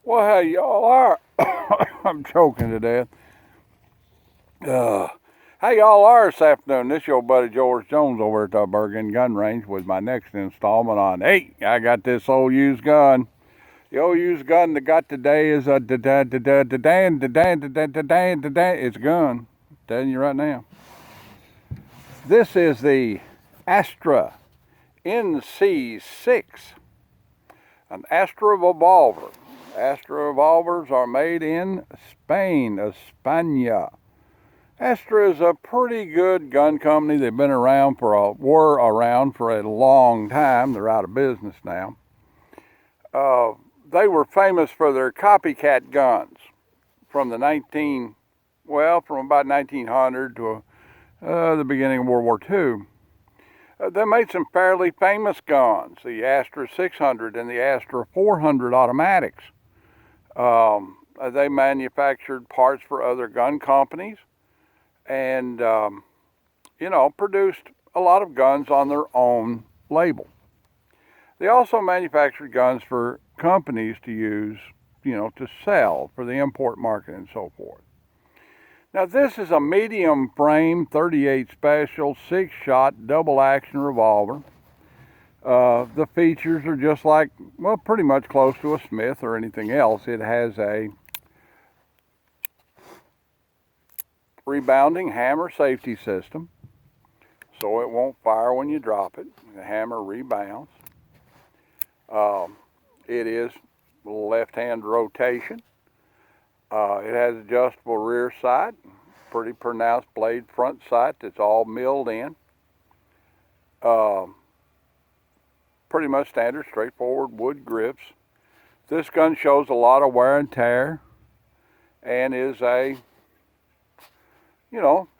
Well, hey, y'all are. I'm choking to death. Uh, hey, y'all are this afternoon. This your buddy George Jones over at the Bergen Gun Range with my next installment on. Hey, I got this old used gun. The old used gun that got today is a it's a gun. I'm telling you right now. This is the Astra NC6, an Astra revolver. Astra revolvers are made in Spain, España. Astra is a pretty good gun company. They've been around were around for a long time. They're out of business now. They were famous for their copycat guns from from about 1900 to the beginning of World War II. They made some fairly famous guns, the Astra 600 and the Astra 400 automatics. They manufactured parts for other gun companies and, produced a lot of guns on their own label. They also manufactured guns for companies to use, to sell for the import market and so forth. Now, this is a medium frame 38 special 6-shot double action revolver. The features are just like, pretty much close to a Smith or anything else. It has a rebounding hammer safety system, so it won't fire when you drop it. The hammer rebounds. It is left-hand rotation. It has adjustable rear sight, pretty pronounced blade front sight that's all milled in. Pretty much standard, straightforward wood grips. This gun shows a lot of wear and tear and is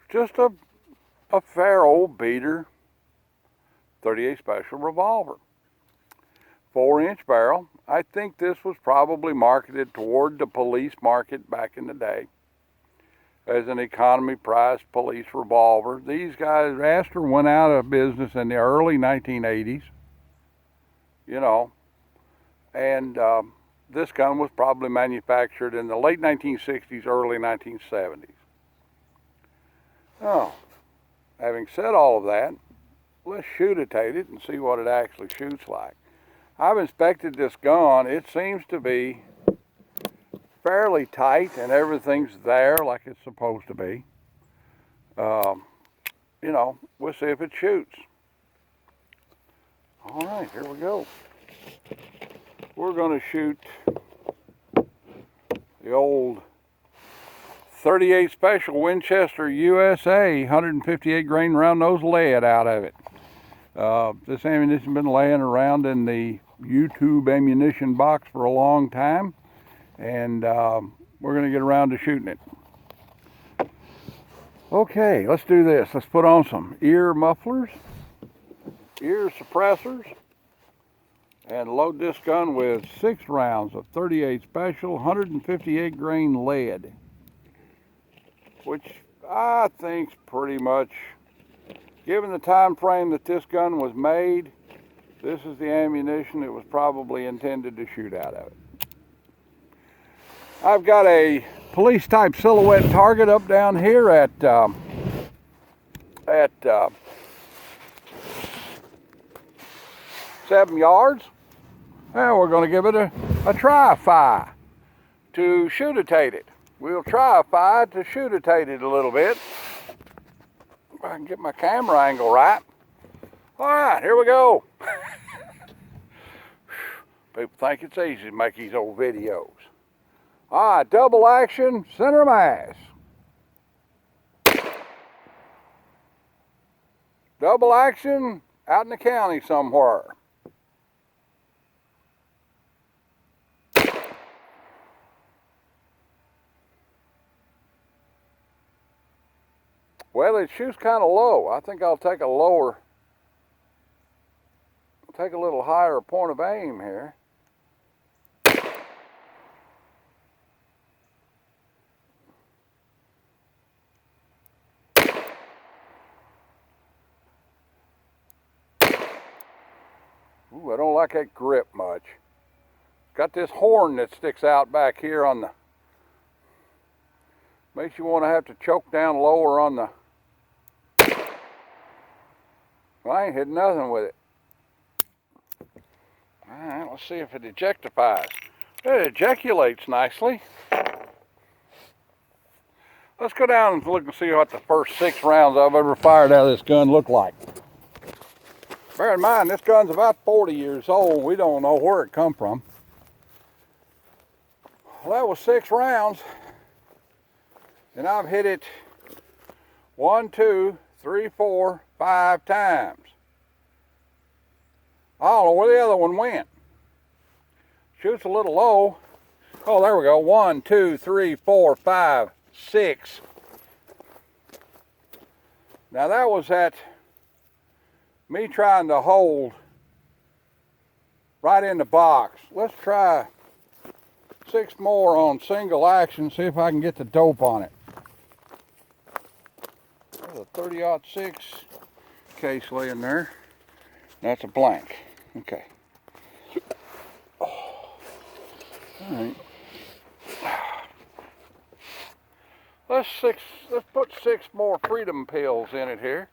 just a fair old beater 38 special revolver. 4-inch barrel. I think this was probably marketed toward the police market back in the day as an economy priced police revolver. These guys, Astra, went out of business in the early 1980s, and this gun was probably manufactured in the late 1960s, early 1970s. Oh, having said all of that, let's shoot-itate it and see what it actually shoots like. I've inspected this gun. It seems to be fairly tight and everything's there like it's supposed to be. We'll see if it shoots. All right, here we go. We're going to shoot the old 38 Special Winchester USA 158 grain round nose lead out of it. This ammunition has been laying around in the YouTube ammunition box for a long time, and we're going to get around to shooting it. Okay, let's do this. Let's put on some ear mufflers, ear suppressors, and load this gun with 6 rounds of 38 Special 158 grain lead, which I think's pretty much, given the time frame that this gun was made, this is the ammunition that was probably intended to shoot out of it. I've got a police type silhouette target up down here at 7 yards. Now we're going to give it a try-fire to shoot-itate it. We'll try fire to shoot-itate it a little bit. If I can get my camera angle right. All right, here we go. People think it's easy to make these old videos. All right, double action, center mass. Double action out in the county somewhere. Well, it shoots kind of low. I think I'll take a little higher point of aim here. Ooh, I don't like that grip much. got this horn that sticks out back here on the, makes you want to have to choke down lower on the, well, I ain't hit nothing with it. Alright, let's see if it ejectifies. It ejaculates nicely. Let's go down and look and see what the first 6 rounds I've ever fired out of this gun look like. Bear in mind, this gun's about 40 years old. We don't know where it come from. Well, that was 6 rounds. And I've hit it 1, 2, 3, 4, 5 times. I don't know where the other one went. Shoots a little low. Oh, there we go. 1, 2, 3, 4, 5, 6. Now that was at me trying to hold right in the box. Let's try 6 more on single action, see if I can get the dope on it. There's a 30-06 case laying there. That's a blank. Okay. All right. Let's put 6 more freedom pills in it here.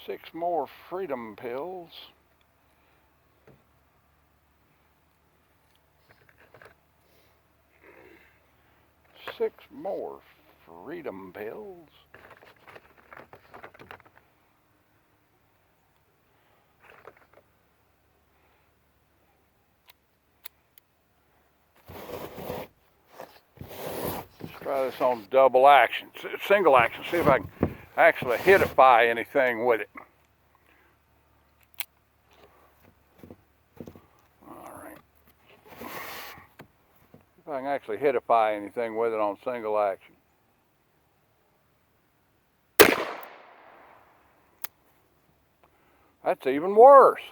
6 more freedom pills. 6 more freedom pills. Let's try this on double action, single action, see if I can actually hitify anything with it. Alright. If I can actually hitify anything with it on single action. That's even worse.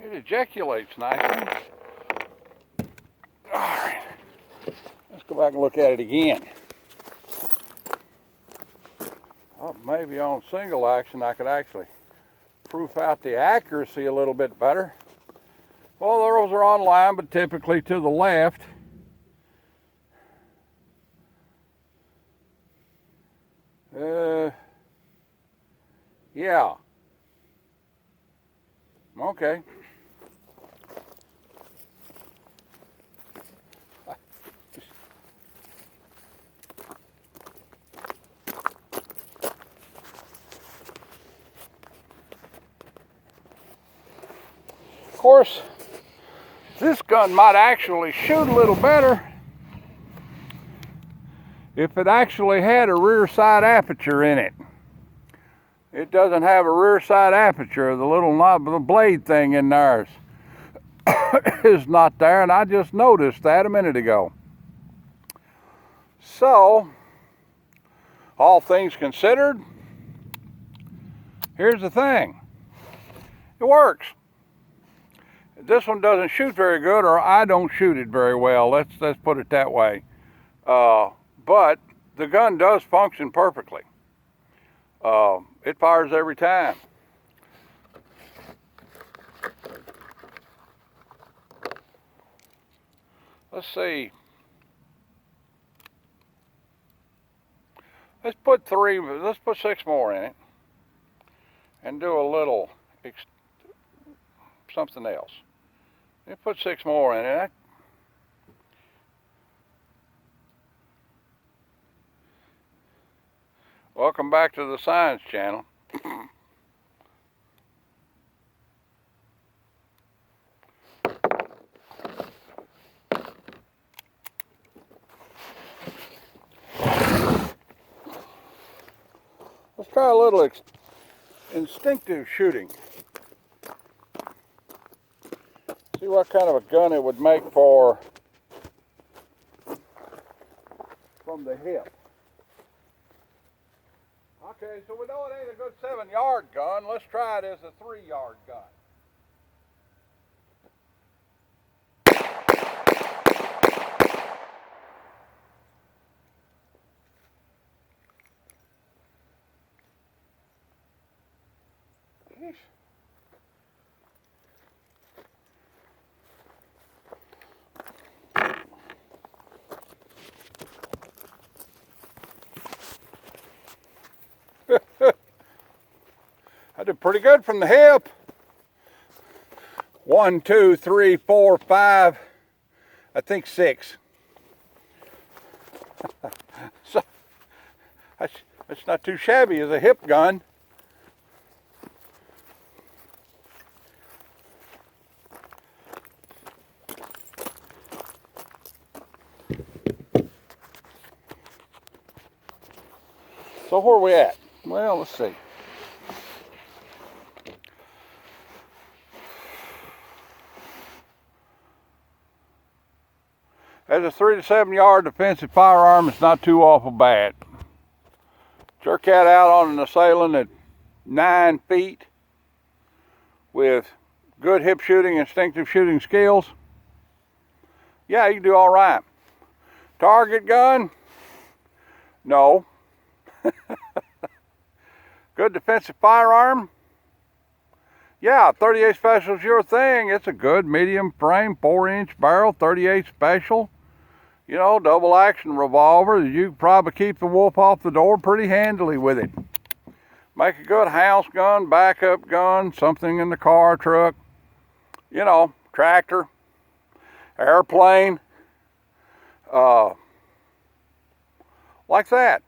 It ejaculates nicely. All right, let's go back and look at it again. Well, maybe on single action I could actually proof out the accuracy a little bit better. Well, those are on line, but typically to the left. Yeah. Okay. Of course, this gun might actually shoot a little better if it actually had a rear side aperture in it. It doesn't have a rear side aperture. The little knob, the blade thing in there is not there, and I just noticed that a minute ago. So, all things considered, here's the thing. It works. This one doesn't shoot very good, or I don't shoot it very well. Let's put it that way. But the gun does function perfectly. It fires every time. Let's see. Let's put 6 more in it and do a little something else. Let's put 6 more in it. Welcome back to the Science Channel. Let's try a little instinctive shooting. See what kind of a gun it would make for from the hip. Okay, so we know it ain't a good 7-yard gun. Let's try it as a 3-yard gun. Jeez. I did pretty good from the hip. 1, 2, 3, 4, 5, I think 6. So that's not too shabby as a hip gun. So where are we at? Well, let's see. As a 3 to 7 yard defensive firearm, it's not too awful bad. Jerk that out on an assailant at 9 feet with good hip shooting, instinctive shooting skills. Yeah, you can do all right. Target gun? No. Good defensive firearm? Yeah, 38 Special is your thing. It's a good medium frame, 4-inch barrel, 38 Special. You know, double action revolver. You can probably keep the wolf off the door pretty handily with it. Make a good house gun, backup gun, something in the car, truck, you know, tractor, airplane, like that.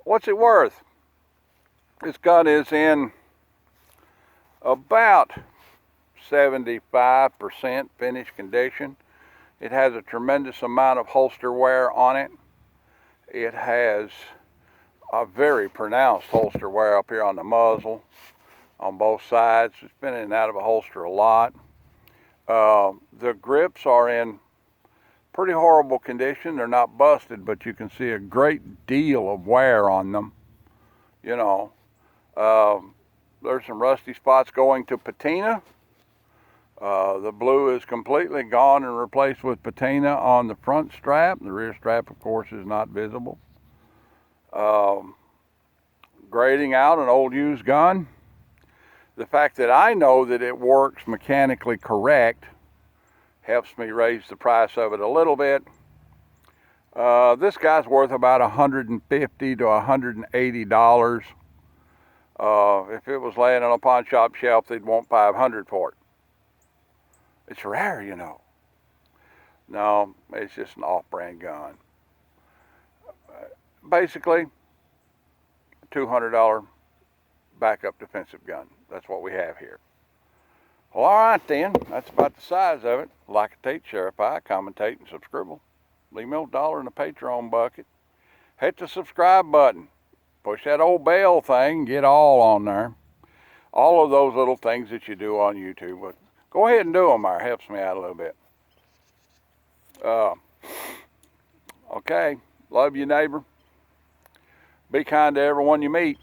What's it worth? This gun is in about 75% finished condition. It has a tremendous amount of holster wear on it. It has a very pronounced holster wear up here on the muzzle, on both sides. It's been in and out of a holster a lot. The grips are in pretty horrible condition. They're not busted, but you can see a great deal of wear on them. You know, there's some rusty spots going to patina. The blue is completely gone and replaced with patina on the front strap. The rear strap, of course, is not visible. Grading out an old used gun. The fact that I know that it works mechanically correct helps me raise the price of it a little bit. This guy's worth about $150 to $180. If it was laying on a pawn shop shelf, they'd want $500 for it. It's rare, you know. No, it's just an off-brand gun. Basically, $200 backup defensive gun. That's what we have here. Well, all right then. That's about the size of it. Like, tate, share, commentate, and subscribe. Leave me a $1 in the Patreon bucket. Hit the subscribe button. Push that old bell thing. Get all on there. All of those little things that you do on YouTube. But go ahead and do them there. Helps me out a little bit. Okay. Love you, neighbor. Be kind to everyone you meet.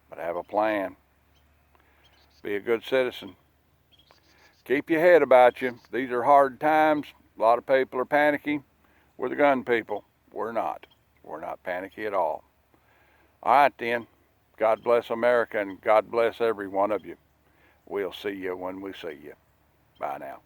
But have a plan. Be a good citizen. Keep your head about you. These are hard times. A lot of people are panicky. We're the gun people. We're not. We're not panicky at all. All right then. God bless America and God bless every one of you. We'll see you when we see you. Bye now.